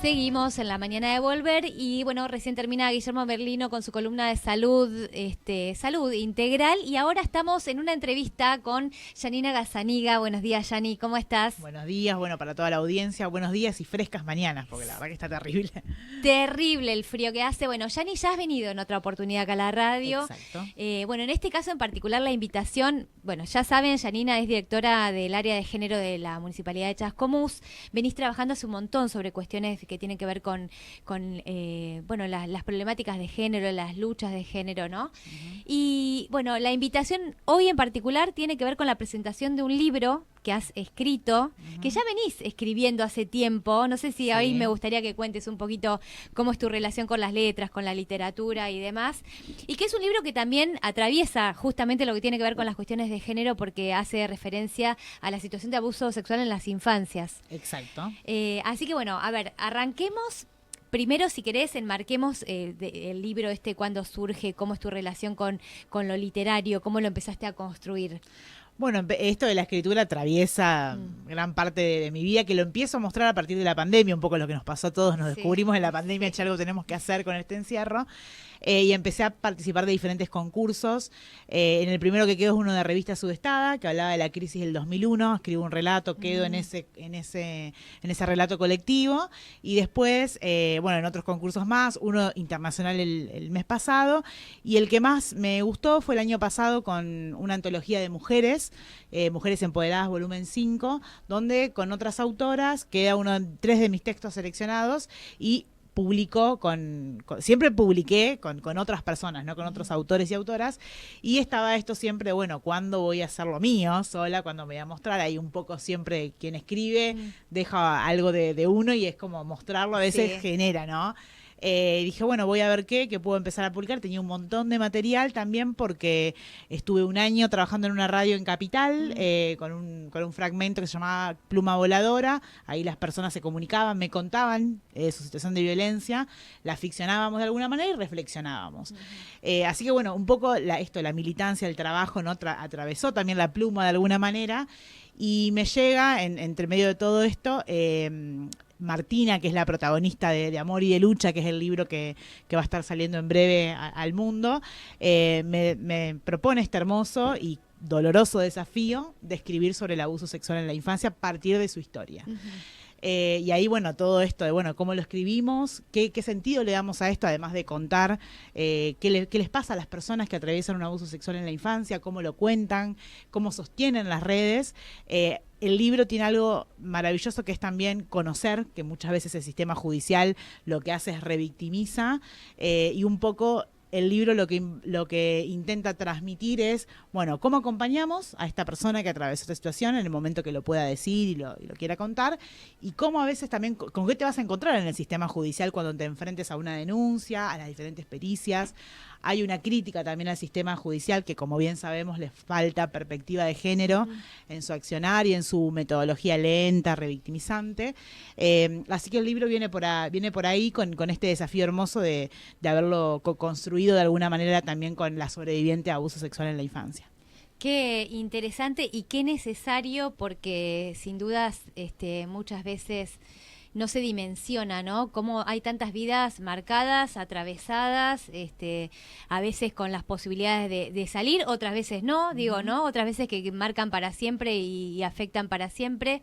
Seguimos en la mañana de Volver y bueno, recién termina Guillermo Merlino con su columna de salud, salud integral, y ahora estamos en una entrevista con Yanina Gazzaniga. Buenos días, Yani, ¿cómo estás? Buenos días, bueno, para toda la audiencia, buenos días y frescas mañanas, porque la verdad que está terrible. Terrible el frío que hace. Bueno, Yani, ya has venido en otra oportunidad acá a la radio. Exacto. Bueno, en este caso en particular la invitación, bueno, ya saben, Yanina es directora del área de género de la Municipalidad de Chascomús. Venís trabajando hace un montón sobre cuestiones que tienen que ver con bueno, las problemáticas de género, las luchas de género, ¿no? Uh-huh. Y bueno, la invitación hoy en particular tiene que ver con la presentación de un libro que has escrito, uh-huh, que ya venís escribiendo hace tiempo. No sé si sí, hoy me gustaría que cuentes un poquito cómo es tu relación con las letras, con la literatura y demás. Y que es un libro que también atraviesa justamente lo que tiene que ver con las cuestiones de género, porque hace referencia a la situación de abuso sexual en las infancias. Exacto. Así que bueno, a ver, arranquemos. Primero, si querés, enmarquemos el libro cuándo surge, cómo es tu relación con lo literario, cómo lo empezaste a construir. Bueno, esto de la escritura atraviesa gran parte de mi vida, que lo empiezo a mostrar a partir de la pandemia, un poco lo que nos pasó a todos, nos descubrimos en la pandemia, che, algo tenemos que hacer con este encierro. Y empecé a participar de diferentes concursos. En el primero que quedo es uno de Revista Sudestada, que hablaba de la crisis del 2001. Escribo un relato, quedo en ese relato colectivo. Y después, bueno, en otros concursos más, uno internacional el mes pasado. Y el que más me gustó fue el año pasado con una antología de mujeres, Mujeres Empoderadas, volumen 5, donde con otras autoras queda tres de mis textos seleccionados y siempre publiqué con otras personas, ¿no? Con otros autores y autoras, y estaba esto siempre, bueno, ¿cuándo voy a hacer lo mío sola? ¿Cuándo me voy a mostrar? Ahí un poco siempre quien escribe deja algo de uno y es como mostrarlo, a veces genera, ¿no? Dije, bueno, voy a ver qué puedo empezar a publicar. Tenía un montón de material también porque estuve un año trabajando en una radio en Capital con un fragmento que se llamaba Pluma Voladora. Ahí las personas se comunicaban, me contaban su situación de violencia, la ficcionábamos de alguna manera y reflexionábamos. Así que bueno, un poco la militancia, el trabajo, ¿no? Atravesó también la pluma de alguna manera, y me llega entre medio de todo esto Martina, que es la protagonista de Amor y de Lucha, que es el libro que va a estar saliendo en breve al mundo, me propone este hermoso y doloroso desafío de escribir sobre el abuso sexual en la infancia a partir de su historia. Uh-huh. Y ahí, bueno, todo esto de, bueno, cómo lo escribimos, qué sentido le damos a esto, además de contar qué les pasa a las personas que atraviesan un abuso sexual en la infancia, cómo lo cuentan, cómo sostienen las redes. El libro tiene algo maravilloso que es también conocer que muchas veces el sistema judicial lo que hace es revictimiza, y un poco el libro lo que intenta transmitir es, bueno, cómo acompañamos a esta persona que atravesó esta situación en el momento que lo pueda decir y lo quiera contar, y cómo a veces también, con qué te vas a encontrar en el sistema judicial cuando te enfrentes a una denuncia, a las diferentes pericias. Hay una crítica también al sistema judicial que, como bien sabemos, les falta perspectiva de género en su accionar y en su metodología lenta, revictimizante. Así que el libro viene por ahí con este desafío hermoso de haberlo construido de alguna manera también con la sobreviviente a abuso sexual en la infancia. Qué interesante y qué necesario, porque sin dudas muchas veces no se dimensiona, ¿no? Cómo hay tantas vidas marcadas, atravesadas, a veces con las posibilidades de salir, otras veces no, ¿no? Otras veces que marcan para siempre y afectan para siempre.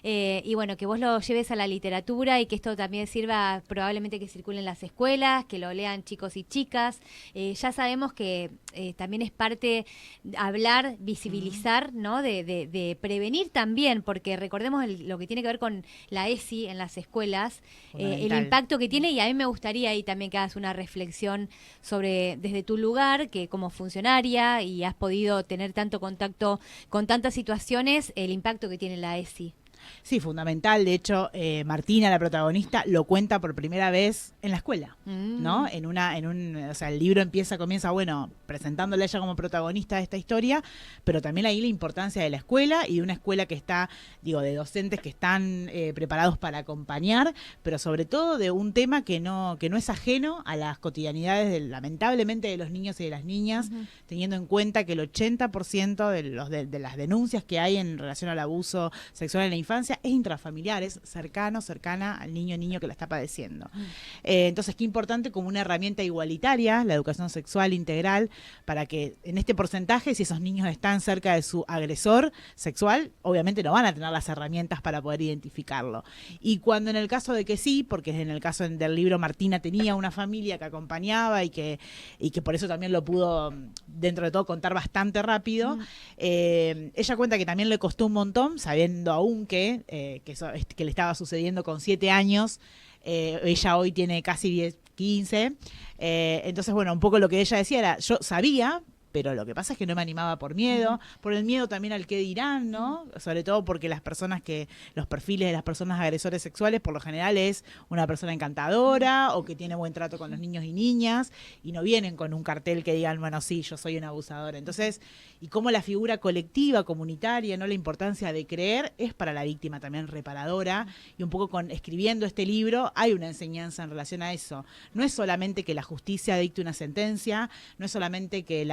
Y bueno, que vos lo lleves a la literatura y que esto también sirva, probablemente que circule en las escuelas, que lo lean chicos y chicas. Ya sabemos que también es parte hablar, visibilizar, ¿no? De prevenir también, porque recordemos lo que tiene que ver con la ESI en las escuelas, el impacto que tiene, y a mí me gustaría ahí también que hagas una reflexión sobre, desde tu lugar, que como funcionaria y has podido tener tanto contacto con tantas situaciones, el impacto que tiene la ESI. Sí, fundamental. De hecho, Martina, la protagonista, lo cuenta por primera vez en la escuela, ¿no? O sea, el libro comienza, bueno, presentándola a ella como protagonista de esta historia, pero también ahí la importancia de la escuela y de una escuela que está, de docentes que están preparados para acompañar, pero sobre todo de un tema que no es ajeno a las cotidianidades, lamentablemente, de los niños y de las niñas, teniendo en cuenta que el 80% de las denuncias que hay en relación al abuso sexual en la infancia infancia es intrafamiliar, es cercana al niño que la está padeciendo. Entonces, qué importante como una herramienta igualitaria, la educación sexual integral, para que en este porcentaje, si esos niños están cerca de su agresor sexual, obviamente no van a tener las herramientas para poder identificarlo. Y cuando en el caso de que sí, porque en el caso del libro Martina tenía una familia que acompañaba y que por eso también lo pudo, dentro de todo, contar bastante rápido, ella cuenta que también le costó un montón, sabiendo aún que le estaba sucediendo con 7 años, ella hoy tiene casi 10, 15, entonces bueno, un poco lo que ella decía era, yo sabía, pero lo que pasa es que no me animaba por miedo, por el miedo también al qué dirán, ¿no? Sobre todo porque los perfiles de las personas agresores sexuales por lo general es una persona encantadora o que tiene buen trato con los niños y niñas y no vienen con un cartel que digan, bueno, sí, yo soy una abusadora. Entonces, y cómo la figura colectiva, comunitaria, no la importancia de creer es para la víctima también reparadora, y un poco escribiendo este libro hay una enseñanza en relación a eso. No es solamente que la justicia dicte una sentencia, no es solamente que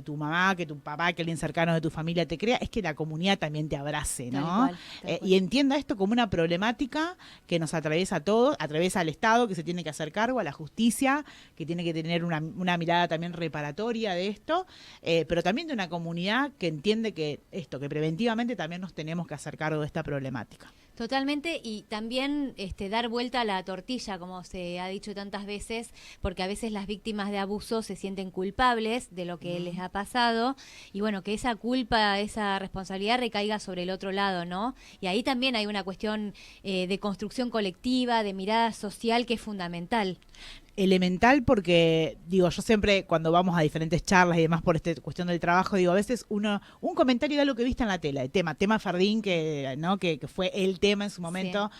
tu mamá, que tu papá, que alguien cercano de tu familia te crea, es que la comunidad también te abrace, ¿no? Tal cual. Y entienda esto como una problemática que nos atraviesa a todos, atraviesa al Estado, que se tiene que hacer cargo, a la justicia, que tiene que tener una mirada también reparatoria de esto, pero también de una comunidad que entiende que preventivamente también nos tenemos que hacer cargo de esta problemática. Totalmente, y también dar vuelta a la tortilla, como se ha dicho tantas veces, porque a veces las víctimas de abuso se sienten culpables de lo que les ha pasado, y bueno, que esa culpa, esa responsabilidad recaiga sobre el otro lado, ¿no? Y ahí también hay una cuestión de construcción colectiva, de mirada social, que es fundamental. Elemental, porque digo, yo siempre cuando vamos a diferentes charlas y demás por esta cuestión del trabajo, digo, a veces un comentario de algo que viste en la tele, el tema Fardín, que fue el tema en su momento,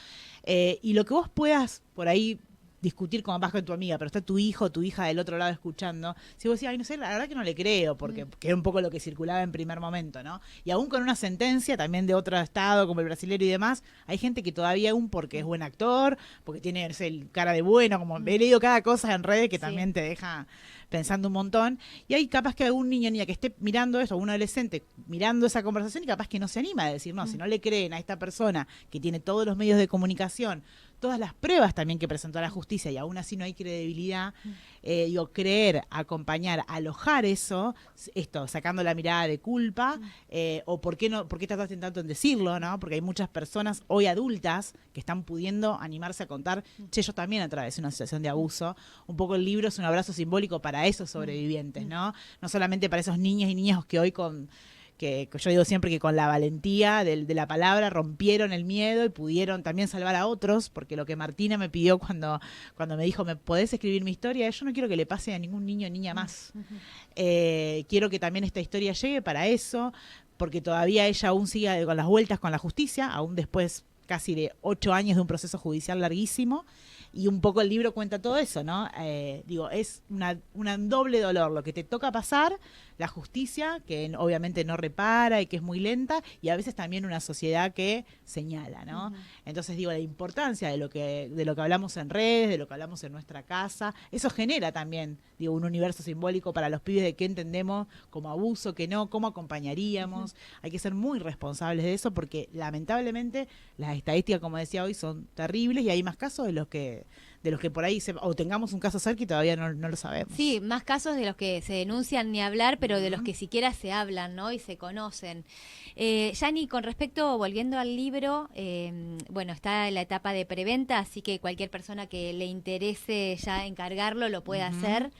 y lo que vos puedas por ahí discutir con tu amiga, pero está tu hijo o tu hija del otro lado escuchando, si vos decís, ay, no sé, la verdad que no le creo, porque que era un poco lo que circulaba en primer momento, ¿no? Y aún con una sentencia también de otro estado, como el brasilero y demás, hay gente que todavía aún porque es buen actor, porque tiene, no sé, el cara de bueno, como he leído cada cosa en redes que también te deja pensando un montón, y hay capaz que algún niño o niña que esté mirando eso, o un adolescente mirando esa conversación y capaz que no se anima a decir, no, si no le creen a esta persona que tiene todos los medios de comunicación, todas las pruebas también que presentó a la justicia y aún así no hay credibilidad, creer, acompañar, alojar eso, sacando la mirada de culpa, o por qué tardaste tanto en decirlo, ¿no? Porque hay muchas personas hoy adultas que están pudiendo animarse a contar, che, yo también atravesé una situación de abuso. Un poco el libro es un abrazo simbólico para esos sobrevivientes, ¿no? No solamente para esos niños y niñas que hoy que yo digo siempre que con la valentía de la palabra rompieron el miedo y pudieron también salvar a otros, porque lo que Martina me pidió cuando me dijo, ¿me podés escribir mi historia? Yo no quiero que le pase a ningún niño o niña más. Quiero que también esta historia llegue para eso, porque todavía ella aún sigue con las vueltas con la justicia, aún después casi de 8 años de un proceso judicial larguísimo, y un poco el libro cuenta todo eso, ¿no? Es un doble dolor lo que te toca pasar, la justicia, que obviamente no repara y que es muy lenta, y a veces también una sociedad que señala, ¿no? Entonces, la importancia de lo que hablamos en redes, de lo que hablamos en nuestra casa, eso genera también, un universo simbólico para los pibes de qué entendemos como abuso, qué no, cómo acompañaríamos. Hay que ser muy responsables de eso porque lamentablemente las estadísticas, como decía hoy, son terribles y hay más casos de los que por ahí o tengamos un caso cerca y todavía no lo sabemos. Sí, más casos de los que se denuncian ni hablar, pero de los que siquiera se hablan, ¿no? Y se conocen. Yani, con respecto, volviendo al libro, está en la etapa de preventa, así que cualquier persona que le interese ya encargarlo lo puede hacer.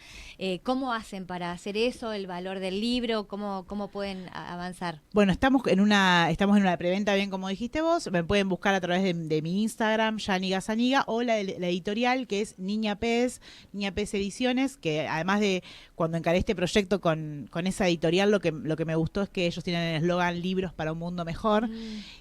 ¿Cómo hacen para hacer eso? ¿El valor del libro? ¿Cómo pueden avanzar? Bueno, estamos en una preventa, bien como dijiste vos. Me pueden buscar a través de mi Instagram, Yani Gazzaniga, o la editorial, que es Niña Pez Ediciones, que además de cuando encaré este proyecto con esa editorial, lo que me gustó es que ellos tienen el eslogan Libros para un Mundo Mejor,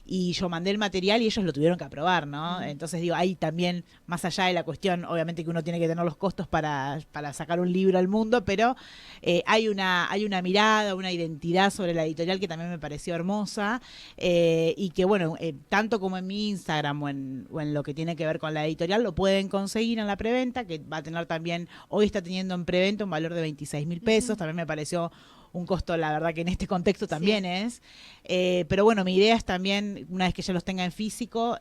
y yo mandé el material y ellos lo tuvieron que aprobar, ¿no? Entonces hay también, más allá de la cuestión, obviamente que uno tiene que tener los costos para sacar un libro al mundo, pero hay una mirada, una identidad sobre la editorial que también me pareció hermosa, y que tanto como en mi Instagram o en lo que tiene que ver con la editorial, lo pueden conseguir en la preventa, que va a tener también, hoy está teniendo en preventa un valor de 16.000 pesos. También me pareció un costo, la verdad que en este contexto también es. Pero bueno, mi idea es también, una vez que ya los tenga en físico,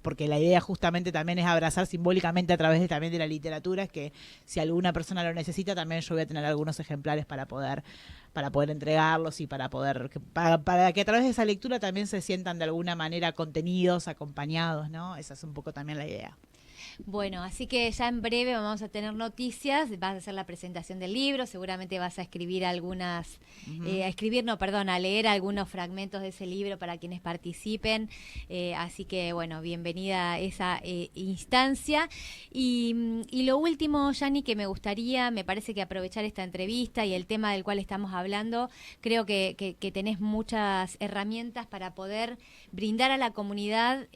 porque la idea justamente también es abrazar simbólicamente a través también de la literatura, es que si alguna persona lo necesita, también yo voy a tener algunos ejemplares para poder entregarlos y para que a través de esa lectura también se sientan de alguna manera contenidos, acompañados, ¿no? Esa es un poco también la idea. Bueno, así que ya en breve vamos a tener noticias, vas a hacer la presentación del libro, seguramente vas a escribir a leer algunos fragmentos de ese libro para quienes participen, así que bueno, bienvenida a esa instancia. Y lo último, Yani, que me parece que aprovechar esta entrevista y el tema del cual estamos hablando, creo que tenés muchas herramientas para poder brindar a la comunidad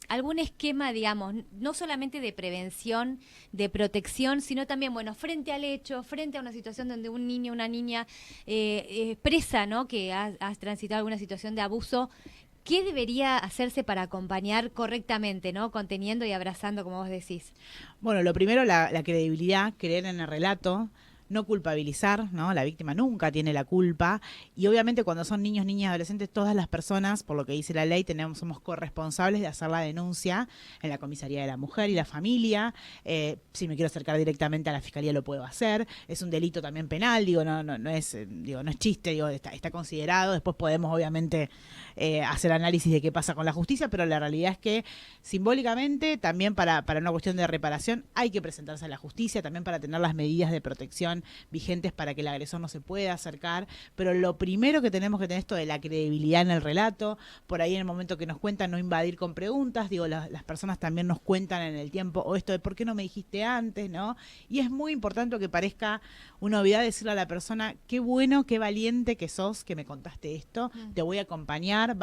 algún esquema, digamos, no solamente de prevención, de protección, sino también, bueno, frente al hecho, frente a una situación donde un niño, una niña expresa, ¿no?, que has transitado alguna situación de abuso, ¿qué debería hacerse para acompañar correctamente, ¿no?, conteniendo y abrazando, como vos decís? Bueno, lo primero, la credibilidad, creer en el relato, no culpabilizar, ¿no? La víctima nunca tiene la culpa, y obviamente cuando son niños, niñas, adolescentes, todas las personas, por lo que dice la ley, somos corresponsables de hacer la denuncia en la comisaría de la mujer y la familia. Si me quiero acercar directamente a la fiscalía lo puedo hacer. Es un delito también penal, no es chiste, está considerado. Después podemos obviamente hacer análisis de qué pasa con la justicia, pero la realidad es que simbólicamente también para una cuestión de reparación hay que presentarse a la justicia, también para tener las medidas de protección vigentes para que el agresor no se pueda acercar. Pero lo primero que tenemos que tener, esto de la credibilidad en el relato, por ahí en el momento que nos cuentan, no invadir con preguntas, las personas también nos cuentan en el tiempo, o esto de ¿por qué no me dijiste antes?, ¿no? Y es muy importante que parezca una obviedad decirle a la persona, qué bueno, qué valiente que sos, que me contaste esto, te voy a acompañar,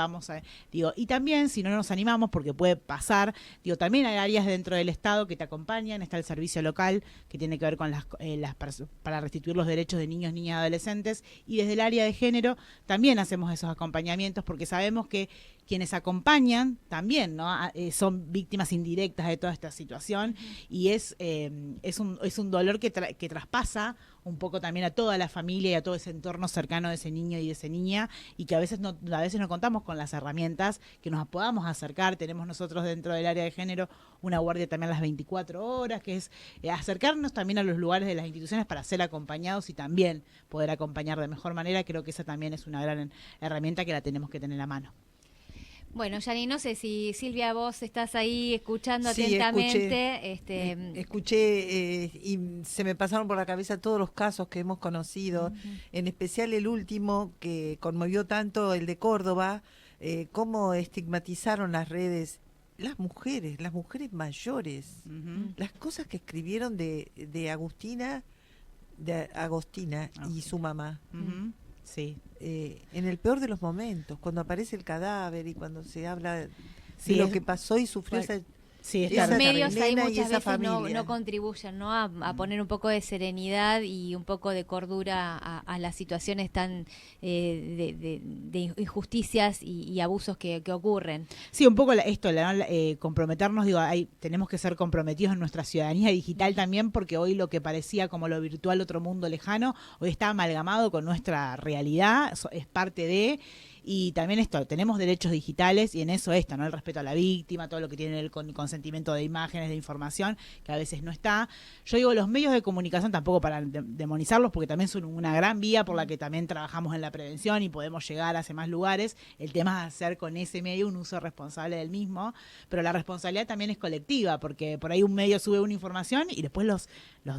y también si no nos animamos, porque puede pasar, también hay áreas dentro del Estado que te acompañan, está el servicio local que tiene que ver con para restituir los derechos de niños, niñas y adolescentes, y desde el área de género también hacemos esos acompañamientos, porque sabemos que quienes acompañan también, ¿no?, son víctimas indirectas de toda esta situación, y es un dolor que traspasa un poco también a toda la familia y a todo ese entorno cercano de ese niño y de esa niña, y que a veces no contamos con las herramientas que nos podamos acercar. Tenemos nosotros dentro del área de género una guardia también a las 24 horas, que es acercarnos también a los lugares de las instituciones para ser acompañados y también poder acompañar de mejor manera. Creo que esa también es una gran herramienta que la tenemos que tener a mano. Bueno, Yani, no sé si Silvia, vos estás ahí escuchando sí, atentamente. Escuché y se me pasaron por la cabeza todos los casos que hemos conocido, en especial el último que conmovió tanto, el de Córdoba, cómo estigmatizaron las redes las mujeres mayores, las cosas que escribieron de Agostina y su mamá. Sí. En el peor de los momentos, cuando aparece el cadáver y cuando se habla de lo que pasó y sufrió esa los medios ahí muchas veces no contribuyen, ¿no?, a poner un poco de serenidad y un poco de cordura a las situaciones tan de injusticias y abusos que ocurren. Sí, un poco comprometernos, tenemos que ser comprometidos en nuestra ciudadanía digital también, porque hoy lo que parecía como lo virtual, otro mundo lejano, hoy está amalgamado con nuestra realidad, es parte de... Y también tenemos derechos digitales, y en eso ¿no?, el respeto a la víctima, todo lo que tiene el consentimiento de imágenes, de información, que a veces no está. Yo digo, los medios de comunicación, tampoco para demonizarlos, porque también son una gran vía por la que también trabajamos en la prevención y podemos llegar hacia más lugares. El tema es hacer con ese medio un uso responsable del mismo, pero la responsabilidad también es colectiva, porque por ahí un medio sube una información y después los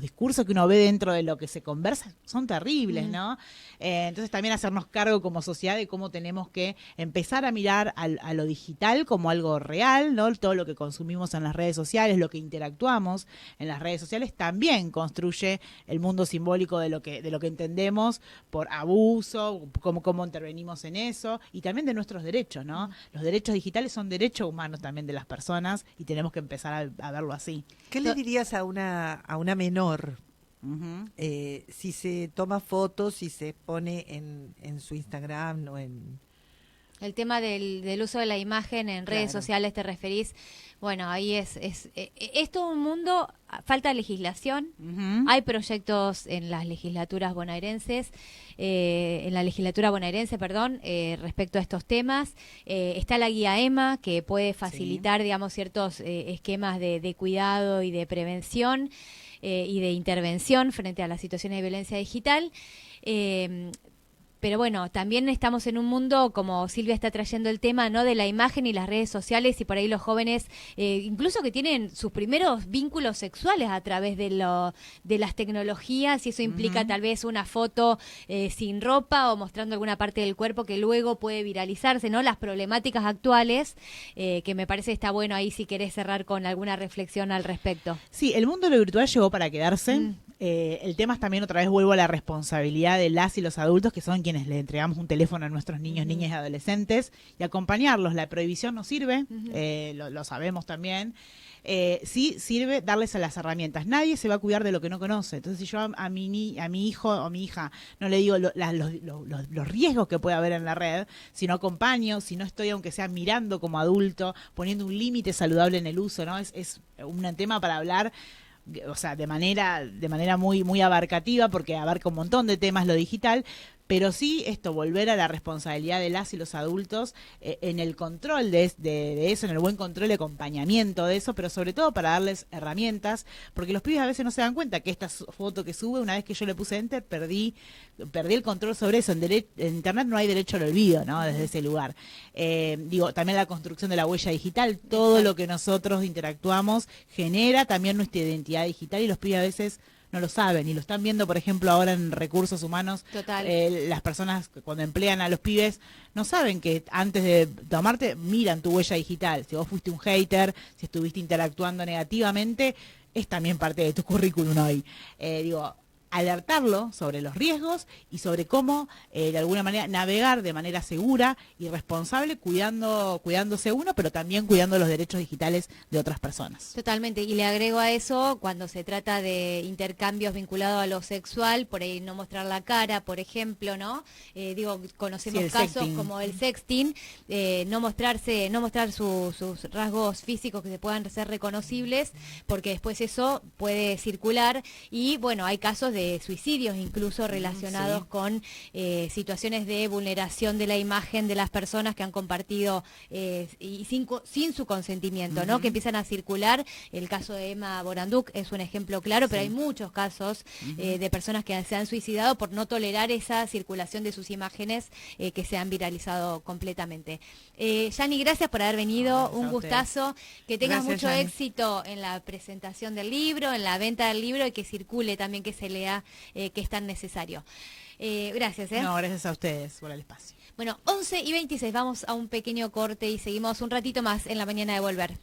discursos que uno ve dentro de lo que se conversa son terribles, ¿no? Entonces también hacernos cargo como sociedad de cómo tenemos que empezar a mirar a lo digital como algo real, ¿no? Todo lo que consumimos en las redes sociales, lo que interactuamos en las redes sociales, también construye el mundo simbólico de lo que entendemos por abuso, cómo intervenimos en eso, y también de nuestros derechos, ¿no? Los derechos digitales son derechos humanos también de las personas, y tenemos que empezar a verlo así. ¿Qué le dirías a una menor? Si se toma fotos y se pone en su Instagram o en El tema del uso de la imagen en redes Claro. sociales, te referís. Bueno, ahí es todo un mundo, falta legislación. Ujú. Hay proyectos en las legislaturas bonaerenses, en la legislatura bonaerense, perdón, respecto a estos temas. Está la guía EMA, que puede facilitar, digamos, ciertos esquemas de cuidado y de prevención y de intervención frente a las situaciones de violencia digital. Pero bueno, también estamos en un mundo, como Silvia está trayendo el tema, ¿no?, de la imagen y las redes sociales, y por ahí los jóvenes, incluso que tienen sus primeros vínculos sexuales a través de las tecnologías, y eso implica tal vez una foto sin ropa o mostrando alguna parte del cuerpo que luego puede viralizarse, ¿no? Las problemáticas actuales, que me parece está bueno ahí si querés cerrar con alguna reflexión al respecto. Sí, el mundo de lo virtual llegó para quedarse. El tema es también, otra vez vuelvo a la responsabilidad de las y los adultos, que son quienes le entregamos un teléfono a nuestros niños, niñas y adolescentes, y acompañarlos. La prohibición no sirve, lo sabemos también. Sí sirve darles a las herramientas. Nadie se va a cuidar de lo que no conoce. Entonces, si yo a mi hijo o mi hija no le digo los riesgos que puede haber en la red, si no acompaño, si no estoy, aunque sea mirando como adulto, poniendo un límite saludable en el uso, ¿no? Es un tema para hablar, o sea, de manera muy muy abarcativa, porque abarca un montón de temas lo digital, pero sí esto, volver a la responsabilidad de las y los adultos en el control de eso, en el buen control y acompañamiento de eso, pero sobre todo para darles herramientas, porque los pibes a veces no se dan cuenta que esta foto que sube, una vez que yo le puse enter, perdí el control sobre eso. En Internet no hay derecho al olvido, ¿no? Desde ese lugar. También la construcción de la huella digital, todo lo que nosotros interactuamos genera también nuestra identidad digital, y los pibes a veces no lo saben, y lo están viendo, por ejemplo, ahora en recursos humanos. Total. Las personas que cuando emplean a los pibes no saben que antes de tomarte miran tu huella digital. Si vos fuiste un hater, si estuviste interactuando negativamente, es también parte de tu currículum hoy. Alertarlo sobre los riesgos y sobre cómo de alguna manera navegar de manera segura y responsable, cuidándose uno, pero también cuidando los derechos digitales de otras personas. Totalmente, y le agrego a eso, cuando se trata de intercambios vinculados a lo sexual, por ahí no mostrar la cara, por ejemplo, ¿no? Conocemos Sí, casos sexting, como el sexting, no mostrar sus rasgos físicos que se puedan ser reconocibles, porque después eso puede circular, y bueno, hay casos de suicidios incluso relacionados con situaciones de vulneración de la imagen de las personas que han compartido y sin su consentimiento, ¿no? Que empiezan a circular. El caso de Emma Boranduk es un ejemplo claro, pero hay muchos casos de personas que se han suicidado por no tolerar esa circulación de sus imágenes que se han viralizado completamente. Yani, gracias por haber venido, un gustazo, que tengas Gracias, mucho Yani. éxito en la presentación del libro, en la venta del libro, y que circule también, que se lea, que es tan necesario. Gracias. No, gracias a ustedes por el espacio. Bueno, 11:26, vamos a un pequeño corte y seguimos un ratito más en La Mañana de Volver.